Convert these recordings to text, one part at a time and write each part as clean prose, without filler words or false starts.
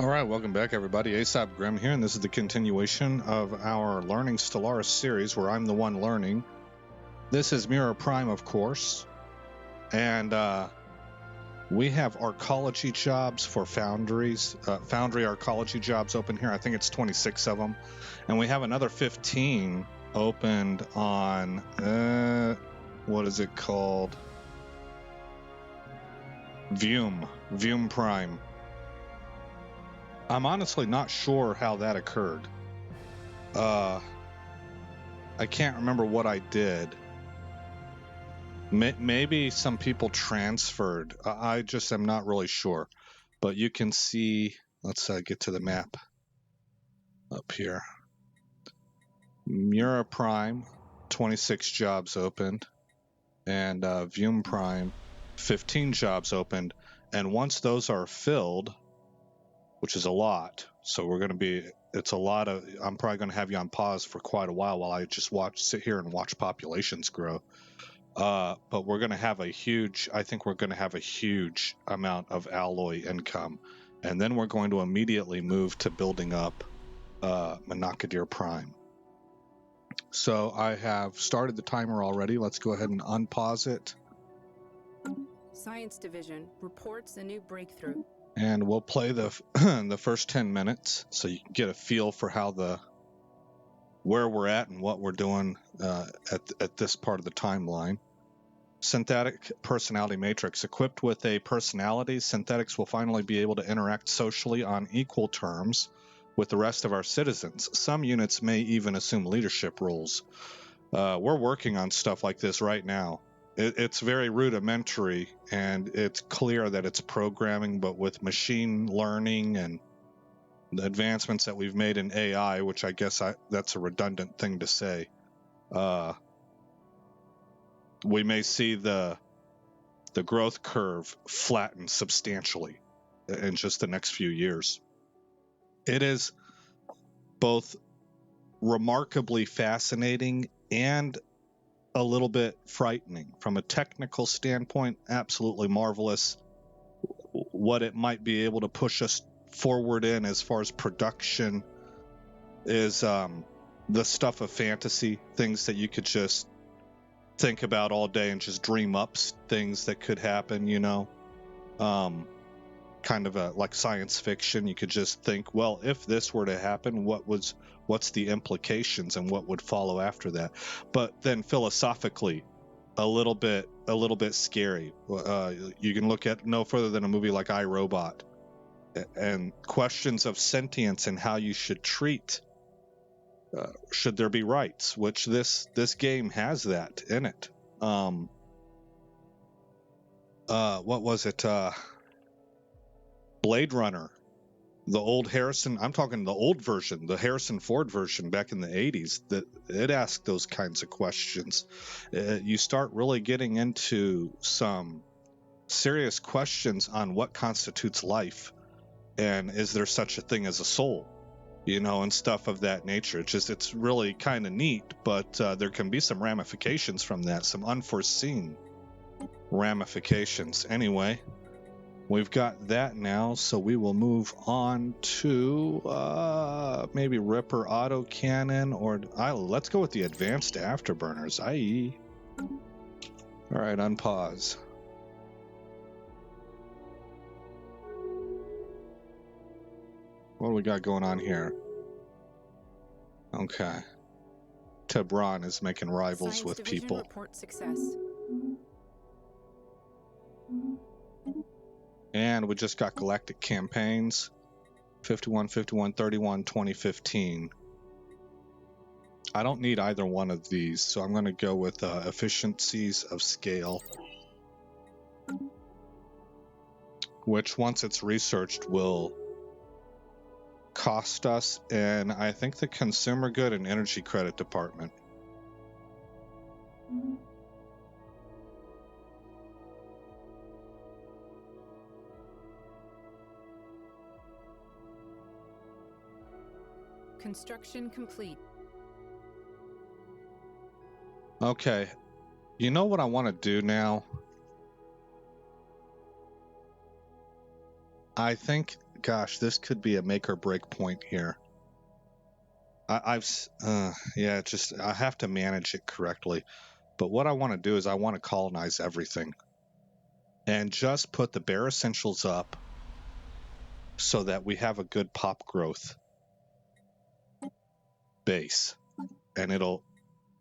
All right, welcome back, everybody. Aesop Grimm here, and this is the continuation of our Learning Stellaris series, where I'm the one learning. This is Mirror Prime, of course, and we have arcology jobs for foundries, foundry arcology jobs open here. I think it's 26 of them, and we have another 15 opened on, what is it called? Vume Prime. I'm honestly not sure how that occurred. I can't remember what I did. Maybe some people transferred. I just am not really sure. But you can see, let's get to the map up here. Mura Prime, 26 jobs opened. And Vume Prime, 15 jobs opened. And once those are filled, which is a lot, so we're going to be, it's a lot of, I'm probably going to have you on pause for quite a while I just sit here and watch populations grow. But we're going to have I think we're going to have a huge amount of alloy income. And then we're going to immediately move to building up Monocadir Prime. So I have started the timer already. Let's go ahead and unpause it. Science Division reports a new breakthrough. And we'll play the first 10 minutes so you can get a feel for where we're at and what we're doing at this part of the timeline. Synthetic personality matrix. Equipped with a personality, synthetics will finally be able to interact socially on equal terms with the rest of our citizens. Some units may even assume leadership roles. We're working on stuff like this right now. It's very rudimentary, and it's clear that it's programming, but with machine learning and the advancements that we've made in AI, which I guess that's a redundant thing to say, we may see the growth curve flatten substantially in just the next few years. It is both remarkably fascinating and a little bit frightening. From a technical standpoint, absolutely marvelous. What it might be able to push us forward in as far as production is the stuff of fantasy, things that you could just think about all day and just dream up things that could happen, kind of like science fiction. You could just think, well, if this were to happen, what's the implications and what would follow after that? But then philosophically, a little bit scary. You can look at no further than a movie like I, Robot, and questions of sentience and how you should treat. Should there be rights? Which this game has that in it. What was it? Blade Runner, the old Harrison, I'm talking the old version, the Harrison Ford version back in the 80s, that it asked those kinds of questions. You start really getting into some serious questions on what constitutes life, and is there such a thing as a soul, and stuff of that nature. It's really kind of neat, but there can be some ramifications from that, some unforeseen ramifications. Anyway, we've got that now, so we will move on to maybe Ripper autocannon, or let's go with the advanced afterburners, i.e. All right, unpause. What do we got going on here? Okay. Tebron is making rivals Science with Division people. Report success. And we just got galactic campaigns, 51, 51, 31, 2015. I don't need either one of these, so I'm going to go with efficiencies of scale, which once it's researched will cost us in, I think, the consumer good and energy credit department. Construction complete. Okay, you know what I want to do now? I think gosh, this could be a make or break point here. I have to manage it correctly. But what I want to do is I want to colonize everything and just put the bare essentials up so that we have a good pop growth base, and it'll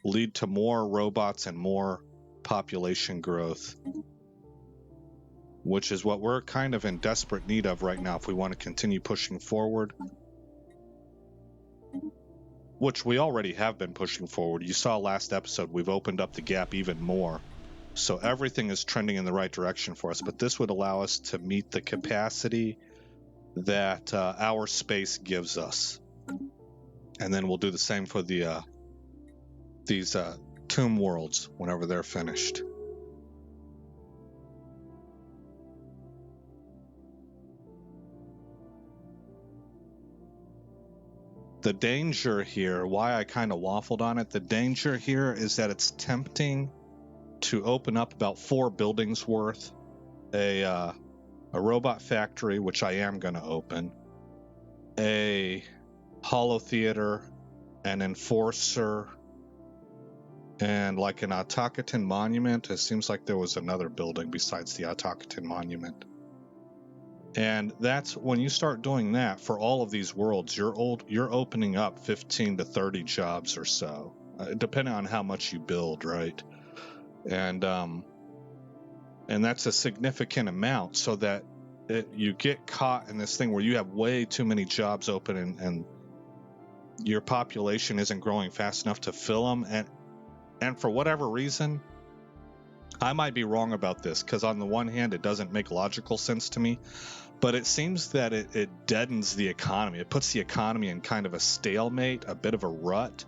lead to more robots and more population growth, which is what we're kind of in desperate need of right now if we want to continue pushing forward, which we already have been pushing forward. You saw last episode, we've opened up the gap even more. So everything is trending in the right direction for us, but this would allow us to meet the capacity that our space gives us. And then we'll do the same for the these tomb worlds whenever they're finished. The danger here, why I kind of waffled on it, the danger here is that it's tempting to open up about 4 buildings worth, a robot factory, which I am going to open, a holo theater, an enforcer, and like an Autocaton monument. It seems like there was another building besides the Autocaton monument. And that's when you start doing that for all of these worlds, you're opening up 15 to 30 jobs or so, depending on how much you build, right? And that's a significant amount, so that you get caught in this thing where you have way too many jobs open and your population isn't growing fast enough to fill them. And for whatever reason, I might be wrong about this, because on the one hand, it doesn't make logical sense to me, but it seems that it deadens the economy. It puts the economy in kind of a stalemate, a bit of a rut,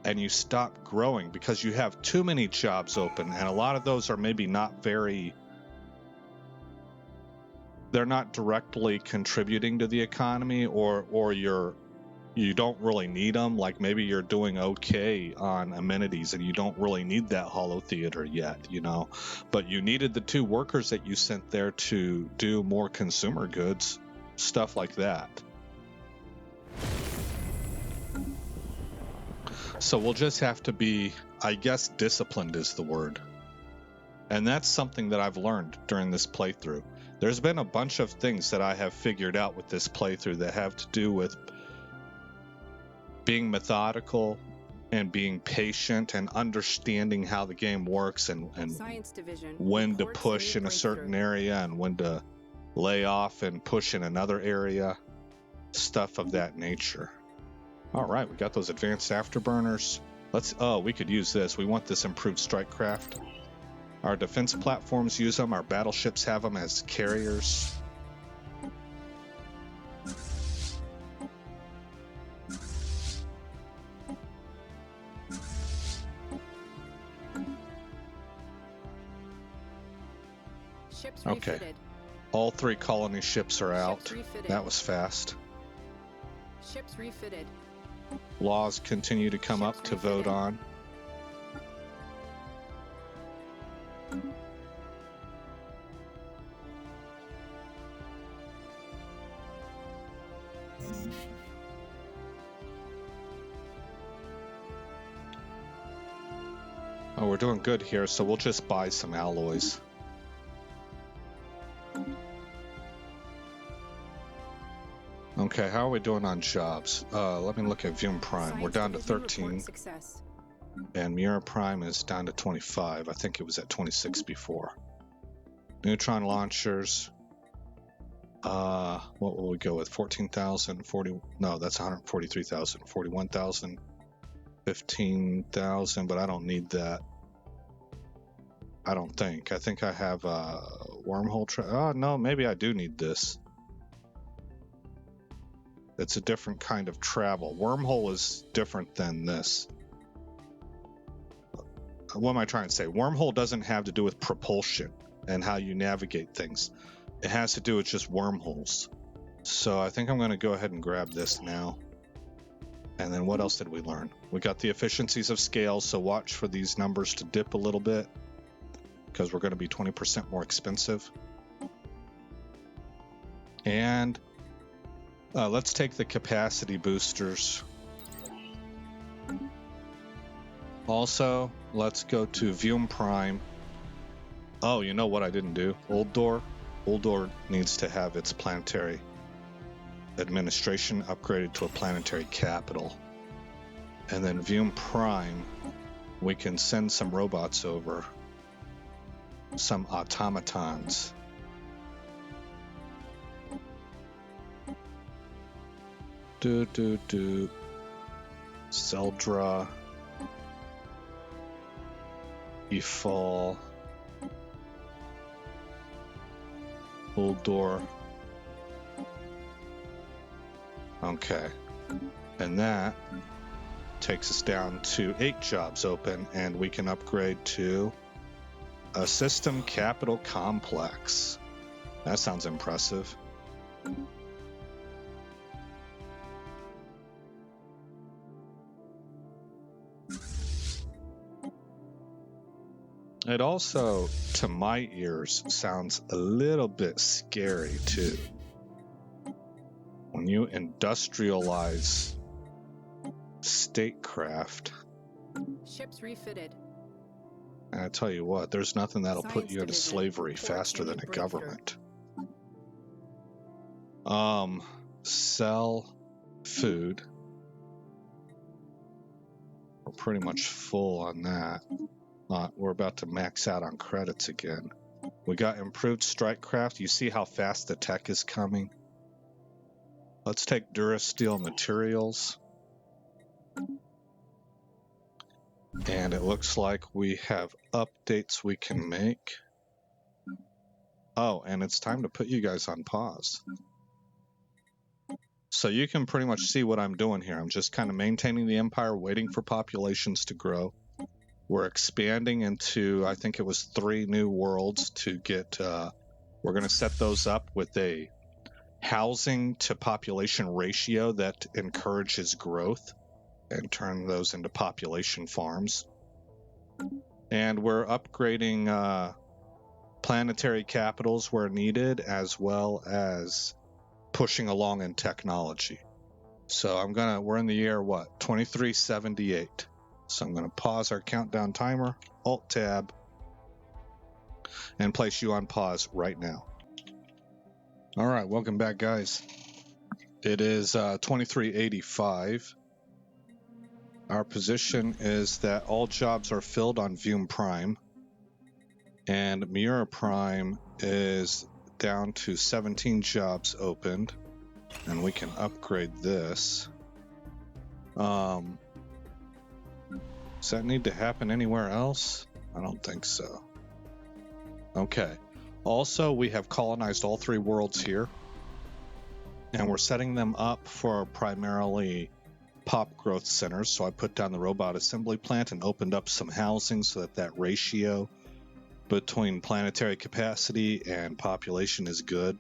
and you stop growing because you have too many jobs open, and a lot of those are maybe they're not directly contributing to the economy, or you don't really need them. Like maybe you're doing okay on amenities and you don't really need that holo theater yet, but you needed the 2 workers that you sent there to do more consumer goods, stuff like that. So we'll just have to be, I guess, disciplined is the word. And that's something that I've learned during this playthrough. There's been a bunch of things that I have figured out with this playthrough that have to do with being methodical and being patient and understanding how the game works, and when to push in a certain area and when to lay off and push in another area, stuff of that nature. All right, we got those advanced afterburners. We could use this. We want this improved strike craft. Our defense platforms use them. Our battleships have them as carriers. Okay. Refitted. All 3 colony ships are out. That was fast. Ships refitted. Laws continue to come up to vote on. Oh, we're doing good here, so we'll just buy some alloys. Okay, how are we doing on jobs? Let me look at Vum Prime. We're down to 13. And Mira Prime is down to 25. I think it was at 26 before. Neutron launchers. What will we go with? 14,000, 40. No, that's 143,000. 41,000. 15,000, but I don't need that. I don't think. I think I have a wormhole. Oh, no, maybe I do need this. It's a different kind of travel. Wormhole is different than this. What am I trying to say? Wormhole doesn't have to do with propulsion and how you navigate things. It has to do with just wormholes. So I think I'm going to go ahead and grab this now. And then what else did we learn? We got the efficiencies of scale, so watch for these numbers to dip a little bit, because we're going to be 20% more expensive. And Let's take the capacity boosters. Also, let's go to Vume Prime. Oh, you know what I didn't do? Old Door. Old Door needs to have its planetary administration upgraded to a planetary capital. And then Vume Prime, we can send some robots over. Some automatons. Zeldra. Efall. Old Door. Okay. And that takes us down to 8 jobs open, and we can upgrade to a system capital complex. That sounds impressive. It also, to my ears, sounds a little bit scary too. When you industrialize statecraft. Ships refitted. And I tell you what, there's nothing that'll put you into Division slavery reports faster than a any breakthrough. government. Sell food. We're pretty much full on that. We're about to max out on credits again. We got improved strikecraft. You see how fast the tech is coming? Let's take Durasteel materials. And it looks like we have updates we can make. Oh, and it's time to put you guys on pause. So you can pretty much see what I'm doing here. I'm just kind of maintaining the empire, waiting for populations to grow. We're expanding into, I think it was 3 new worlds to get, we're going to set those up with a housing to population ratio that encourages growth and turn those into population farms. And we're upgrading planetary capitals where needed, as well as pushing along in technology. So we're in the year, 2378. So I'm going to pause our countdown timer, Alt-Tab, and place you on pause right now. All right, welcome back, guys. It is 2385. Our position is that all jobs are filled on Vume Prime, and Miura Prime is down to 17 jobs opened, and we can upgrade this. Does that need to happen anywhere else? I don't think so. Okay. Also, we have colonized all 3 worlds here, and we're setting them up for primarily pop growth centers. So I put down the robot assembly plant and opened up some housing so that ratio between planetary capacity and population is good.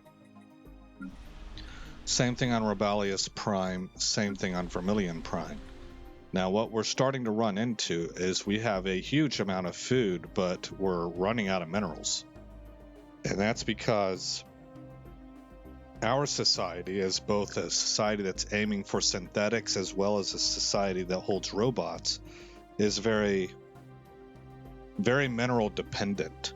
Same thing on Robalius Prime, same thing on Vermilion Prime. Now what we're starting to run into is we have a huge amount of food, but we're running out of minerals. And that's because our society is both a society that's aiming for synthetics as well as a society that holds robots, is very, very mineral dependent.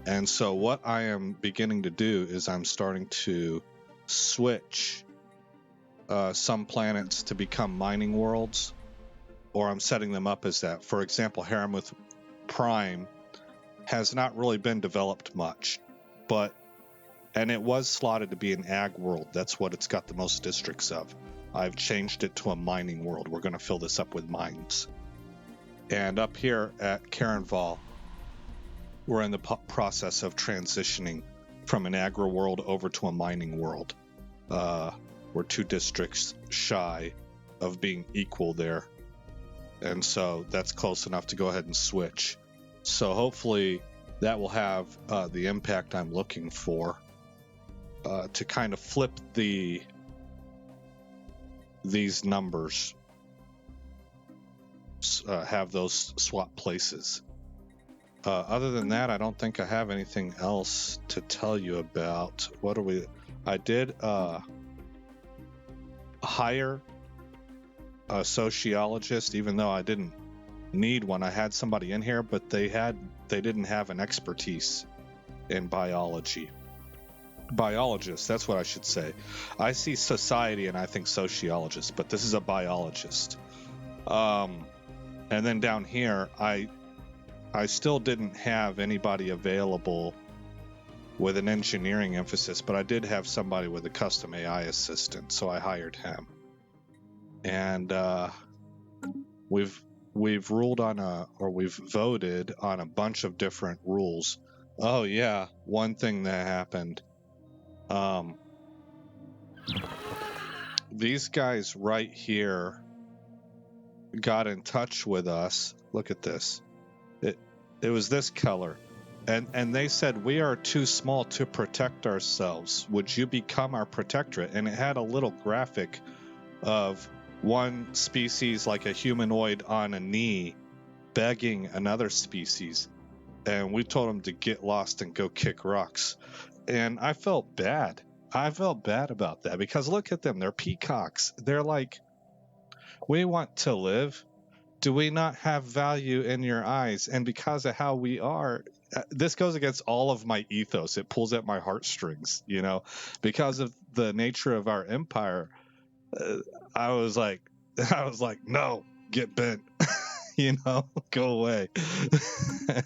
And so what I am beginning to do is I'm starting to switch some planets to become mining worlds, or I'm setting them up as that. For example, Haramuth Prime has not really been developed much, and it was slotted to be an ag world. That's what it's got the most districts of. I've changed it to a mining world. We're going to fill this up with mines. And up here at Karenval, we're in the process of transitioning from an agri world over to a mining world. We're 2 districts shy of being equal there. And so that's close enough to go ahead and switch. So hopefully that will have the impact I'm looking for to kind of flip these numbers, have those swap places. Other than that, I don't think I have anything else to tell you about. I did hire a sociologist, even though I didn't need one. I had somebody in here, but they didn't have an expertise in biology. Biologist, that's what I should say. I see society and I think sociologist, but this is a biologist. And then down here, I still didn't have anybody available with an engineering emphasis, but I did have somebody with a custom AI assistant, so I hired him. And we've ruled on we've voted on a bunch of different rules. Oh yeah, one thing that happened. These guys right here got in touch with us. Look at this. It was this color. And they said, we are too small to protect ourselves. Would you become our protectorate? And it had a little graphic of one species, like a humanoid on a knee, begging another species. And we told them to get lost and go kick rocks. And I felt bad. I felt bad about that because look at them. They're peacocks. They're like, we want to live. Do we not have value in your eyes? And because of how we are, this goes against all of my ethos. It pulls at my heartstrings, you know, because of the nature of our empire. I was like, no, get bent, you know, go away.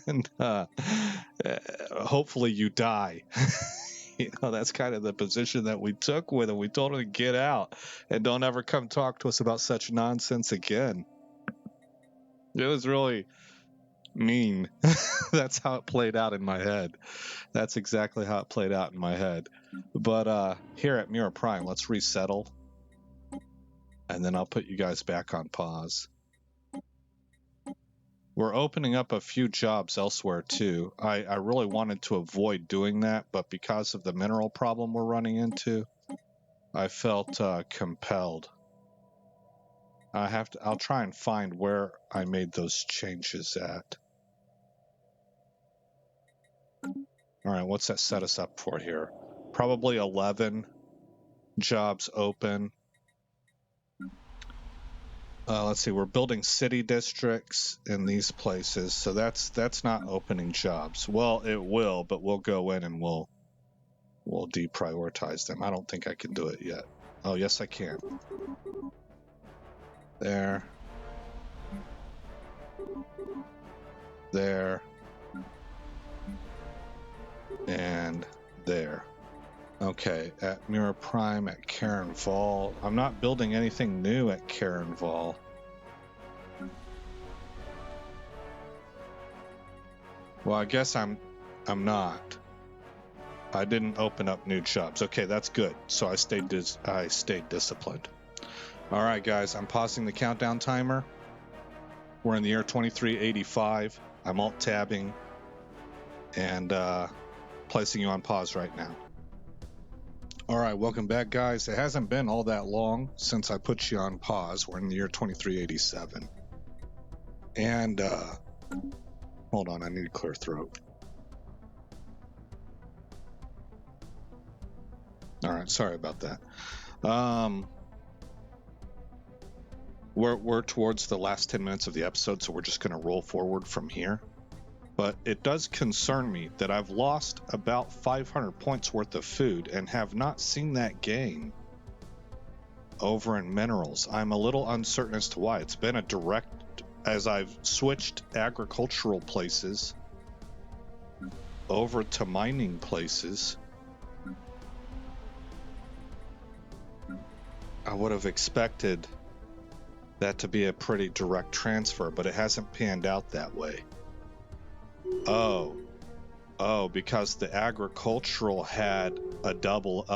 And hopefully you die. You know, that's kind of the position that we took with him. We told him to get out and don't ever come talk to us about such nonsense again. It was really mean. That's how it played out in my head. That's exactly how it played out in my head. But here at Mirror Prime, let's resettle. And then I'll put you guys back on pause. We're opening up a few jobs elsewhere too. I really wanted to avoid doing that, but because of the mineral problem we're running into, I felt compelled. I'll try and find where I made those changes at. All right, what's that set us up for here? Probably 11 jobs open. Let's see, we're building city districts in these places, so that's not opening jobs. Well, it will, but we'll go in and we'll deprioritize them. I don't think I can do it yet. Oh, yes, I can. There. There. And there. Okay, at Mirror Prime, at Karen Vol. I'm not building anything new at Karen Vol. Well, I guess I'm not. I didn't open up new jobs. Okay, that's good. So I stayed disciplined. All right, guys, I'm pausing the countdown timer. We're in the year 2385. I'm alt-tabbing and placing you on pause right now. All right, welcome back, guys. It hasn't been all that long since I put you on pause. We're in the year 2387. And, hold on, I need a clear throat. All right, sorry about that. We're towards the last 10 minutes of the episode, so we're just going to roll forward from here. But it does concern me that I've lost about 500 points worth of food and have not seen that gain over in minerals. I'm a little uncertain as to why. It's been a direct, as I've switched agricultural places over to mining places. I would have expected that to be a pretty direct transfer, but it hasn't panned out that way. Oh, because the agricultural had a double,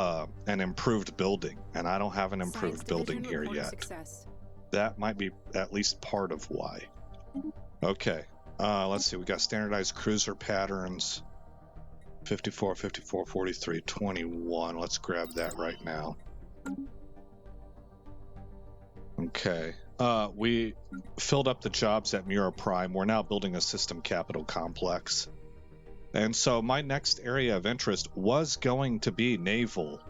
an improved building, and I don't have an improved building here yet. Success. That might be at least part of why. Okay, let's see, we got standardized cruiser patterns, 54, 54, 43, 21. Let's grab that right now. Okay. We filled up the jobs at Mirror Prime. We're now building a system capital complex. And so my next area of interest was going to be naval.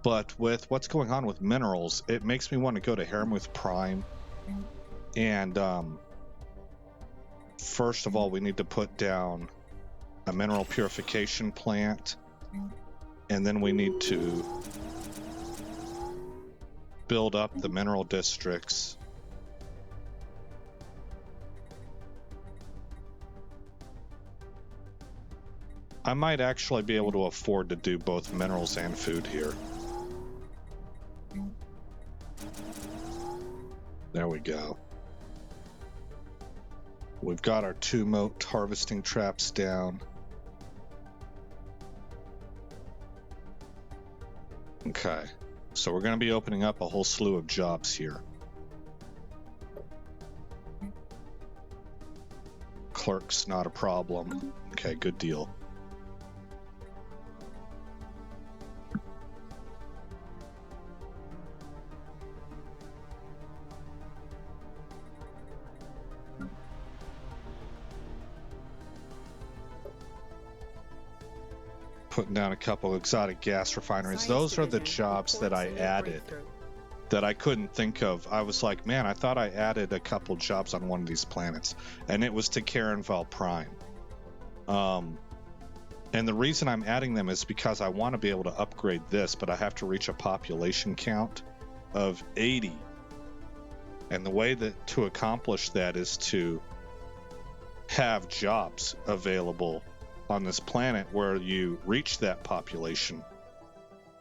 But with what's going on with minerals, it makes me want to go to Haramuth Prime. And first of all, we need to put down a mineral purification plant. And then we need to build up the mineral districts. I might actually be able to afford to do both minerals and food here. There we go. We've got our 2 moat harvesting traps down. Okay, so we're going to be opening up a whole slew of jobs here. Clerk's not a problem. Okay, good deal. Putting down a couple exotic gas refineries. Those are the jobs that I added that I couldn't think of. I was like, man, I thought I added a couple jobs on one of these planets, and it was to Carenval Prime. And the reason I'm adding them is because I want to be able to upgrade this, but I have to reach a population count of 80. And the way that to accomplish that is to have jobs available on this planet where you reach that population.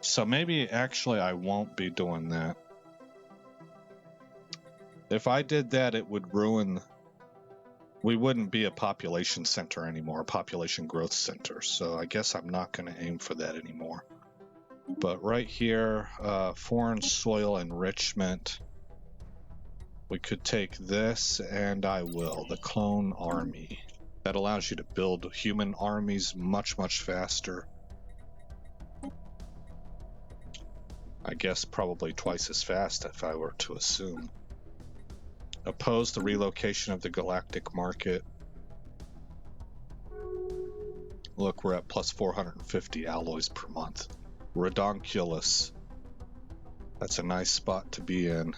So maybe actually I won't be doing that. If I did that, it would ruin... We wouldn't be a population center anymore, a population growth center. So I guess I'm not going to aim for that anymore. But right here, foreign soil enrichment. We could take this, and I will. The clone army. That allows you to build human armies much, much faster. I guess probably twice as fast if I were to assume. Oppose the relocation of the galactic market. Look, we're at plus 450 alloys per month. Redonkulous. That's a nice spot to be in.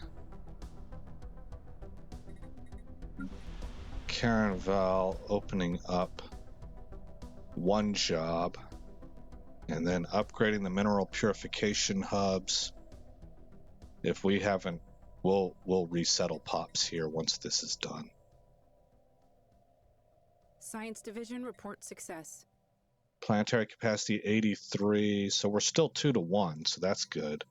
Carenval opening up one job, and then upgrading the mineral purification hubs. If we haven't, we'll resettle pops here once this is done. Science Division report success. Planetary capacity 83, so we're still 2 to 1, so that's good.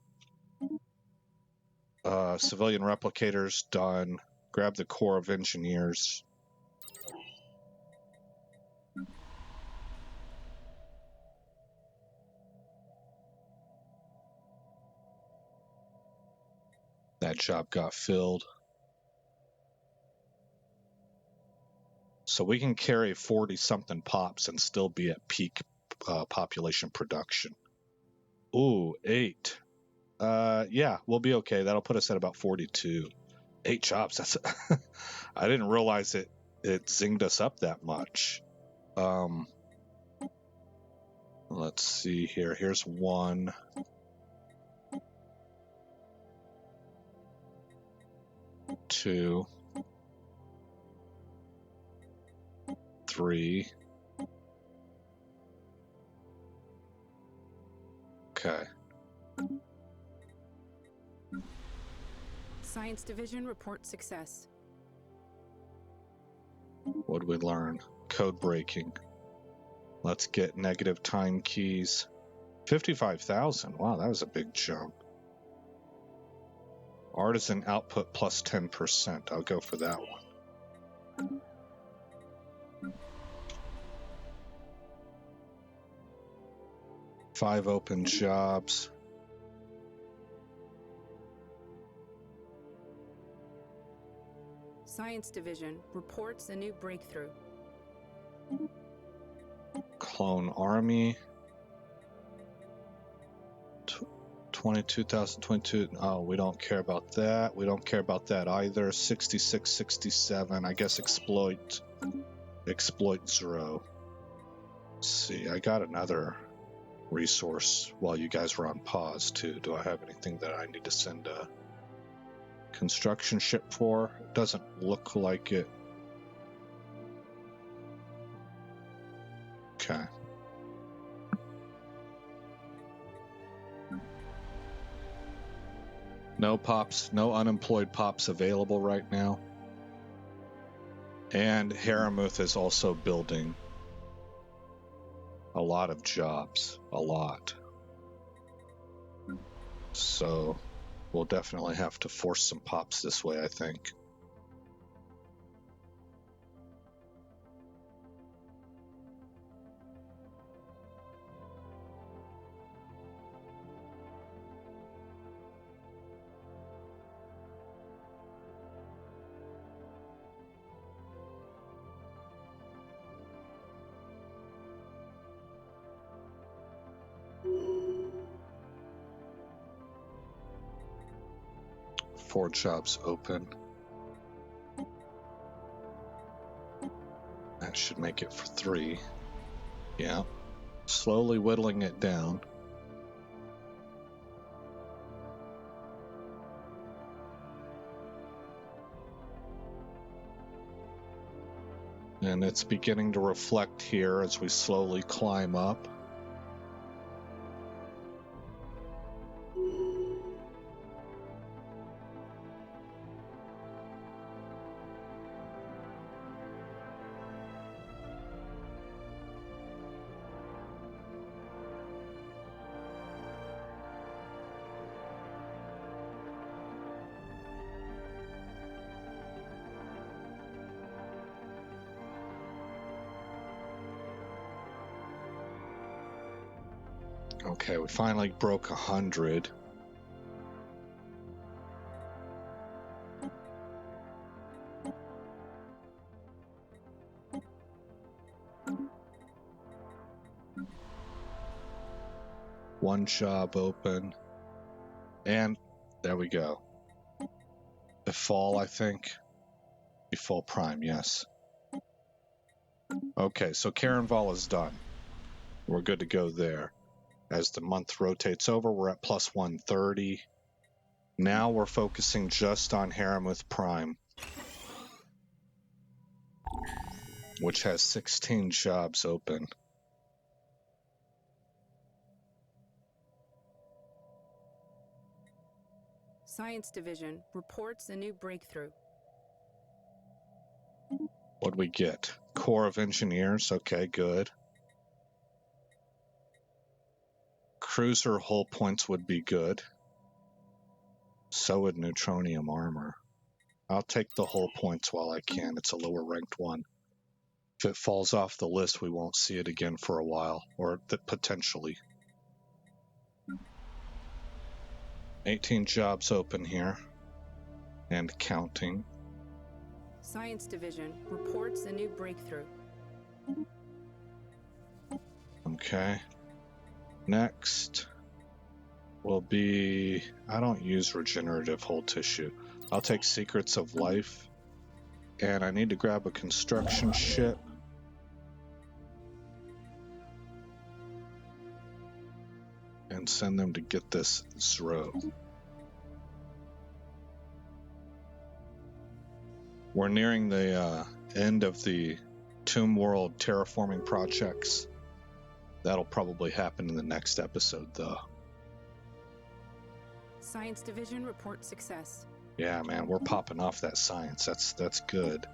Civilian replicators done. Grab the Corps of Engineers. That job got filled. So we can carry 40-something pops and still be at peak population production. Ooh, 8. Yeah, we'll be okay. That'll put us at about 42. 8 jobs. That's I didn't realize it zinged us up that much. Let's see here. Here's 1. 2. 3. Okay. Science Division report success. What did we learn? Code breaking. Let's get negative time keys. 55,000. Wow, that was a big jump. Artisan output plus 10%. I'll go for that one. Five open jobs. Science Division reports a new breakthrough. Clone army. 22,022. Oh, we don't care about that. We don't care about that either. 66, 67. I guess exploit 0. Let's see, I got another resource while you guys were on pause too. Do I have anything that I need to send a construction ship for? It doesn't look like it. Okay. No pops, no unemployed pops available right now. And Haramuth is also building a lot of jobs, a lot. So we'll definitely have to force some pops this way, I think. Four jobs open. That should make it for 3. Yeah. Slowly whittling it down. And it's beginning to reflect here as we slowly climb up. Okay, we finally broke 100. One job open. And there we go. Befall, I think. Befall Prime, yes. Okay, so Karenval is done. We're good to go there. As the month rotates over, we're at plus 130. Now we're focusing just on Haramuth Prime, which has 16 jobs open. Science Division reports a new breakthrough. What'd we get? Corps of Engineers. Okay, good. Cruiser hull points would be good. So would neutronium armor. I'll take the hull points while I can. It's a lower ranked one. If it falls off the list, we won't see it again for a while, or potentially. 18 jobs open here, and counting. Science Division reports a new breakthrough. Okay. Next will be, I don't use regenerative whole tissue. I'll take Secrets of Life, and I need to grab a construction ship. And send them to get this Zro. We're nearing the end of the Tomb World terraforming projects. That'll probably happen in the next episode, though. Science Division reports success. Yeah, man, we're popping off that science. That's good.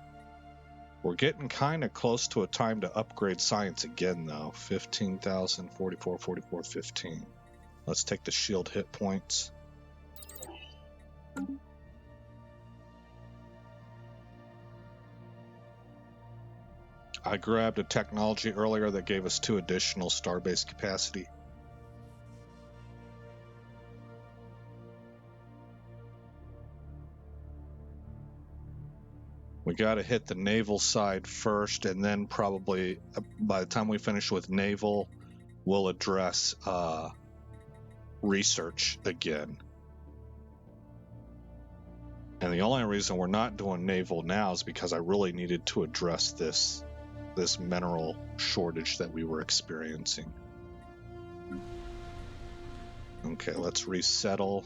We're getting kind of close to a time to upgrade science again, though. 15,000, 44, 44, 15. Let's take the shield hit points. I grabbed a technology earlier that gave us 2 additional starbase capacity. We got to hit the naval side first, and then probably by the time we finish with naval, we'll address research again. And the only reason we're not doing naval now is because I really needed to address this mineral shortage that we were experiencing. Okay, let's resettle.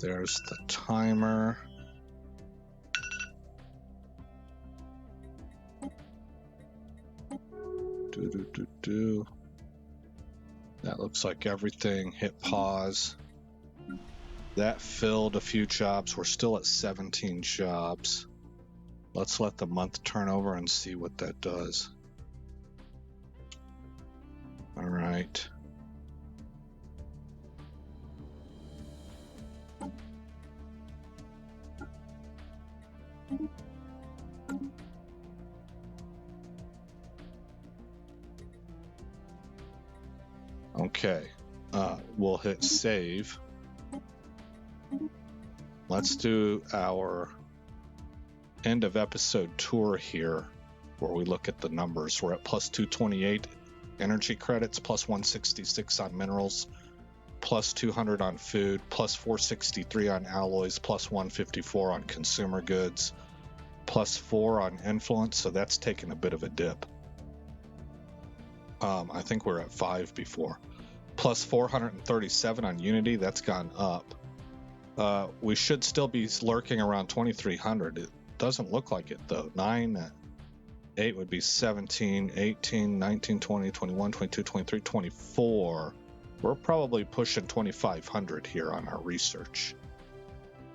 There's the timer. That looks like everything. Hit pause. That filled a few jobs. We're still at 17 jobs. Let's let the month turn over and see what that does. All right. Okay, we'll hit save. Let's do our end of episode tour here, where we look at the numbers. We're at plus 228 energy credits, plus 166 on minerals, plus 200 on food, plus 463 on alloys, plus 154 on consumer goods, plus 4 on influence, so that's taken a bit of a dip. I think we're at 5 before. Plus 437 on unity, that's gone up. We should still be lurking around 2300. It doesn't look like it though. 9, 8 would be 17, 18, 19, 20, 21, 22, 23, 24. We're probably pushing 2500 here on our research.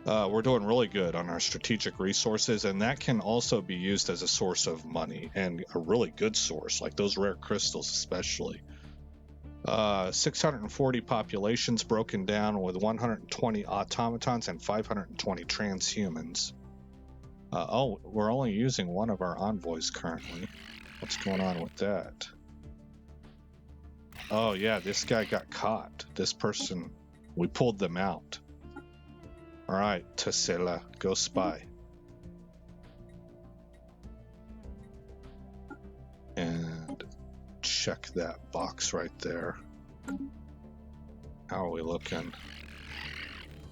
We're doing really good on our strategic resources, and that can also be used as a source of money, and a really good source, like those rare crystals especially. 640 populations broken down with 120 automatons and 520 transhumans. Oh, we're only using one of our envoys currently. What's going on with that? Oh yeah, this guy got caught. This person, we pulled them out. All right, Tesla, go spy. And check that box right there. How are we looking?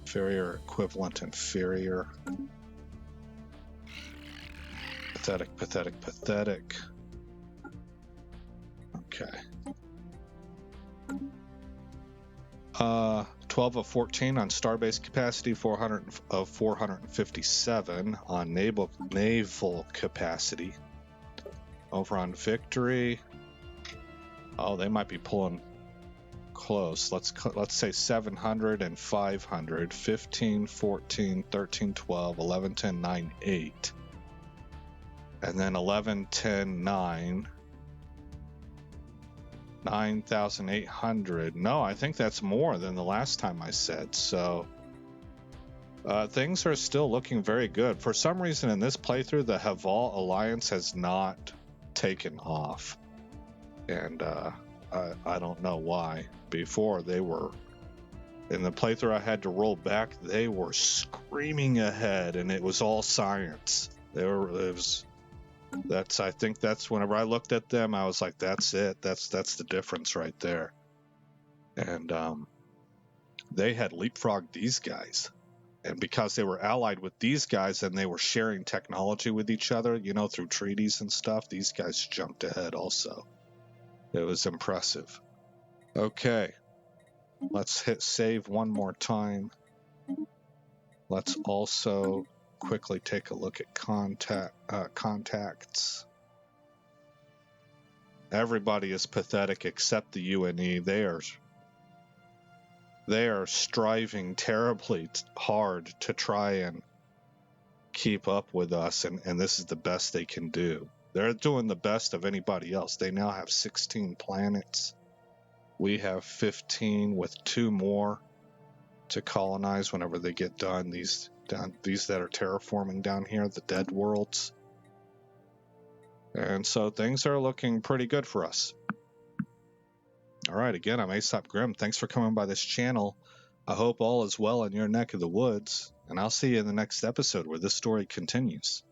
Inferior, equivalent, inferior. Pathetic, pathetic, pathetic. Okay. 12 of 14 on starbase capacity, 400 of 457 on naval capacity. Over on victory. Oh, they might be pulling close. Let's say 700 and 500. 15, 14, 13, 12, 11, 10, 9, 8. And then 11, 10, 9. 9,800. No, I think that's more than the last time I said. So things are still looking very good. For some reason in this playthrough, the Haval Alliance has not taken off. And I don't know why. Before, they were, in the playthrough I had to roll back, they were screaming ahead, and it was all science. I think that's whenever I looked at them, I was like, that's it. That's the difference right there. And they had leapfrogged these guys. And because they were allied with these guys and they were sharing technology with each other, through treaties and stuff, these guys jumped ahead also. It was impressive. Okay. Let's hit save one more time. Let's also quickly take a look at contacts. Everybody is pathetic except the UNE. They are striving terribly hard to try and keep up with us, and this is the best they can do. They're doing the best of anybody else. They now have 16 planets. We have 15 with 2 more to colonize whenever they get done. These that are terraforming down here, the dead worlds. And so things are looking pretty good for us. All right, again, I'm Aesop Grimm. Thanks for coming by this channel. I hope all is well in your neck of the woods, and I'll see you in the next episode where this story continues.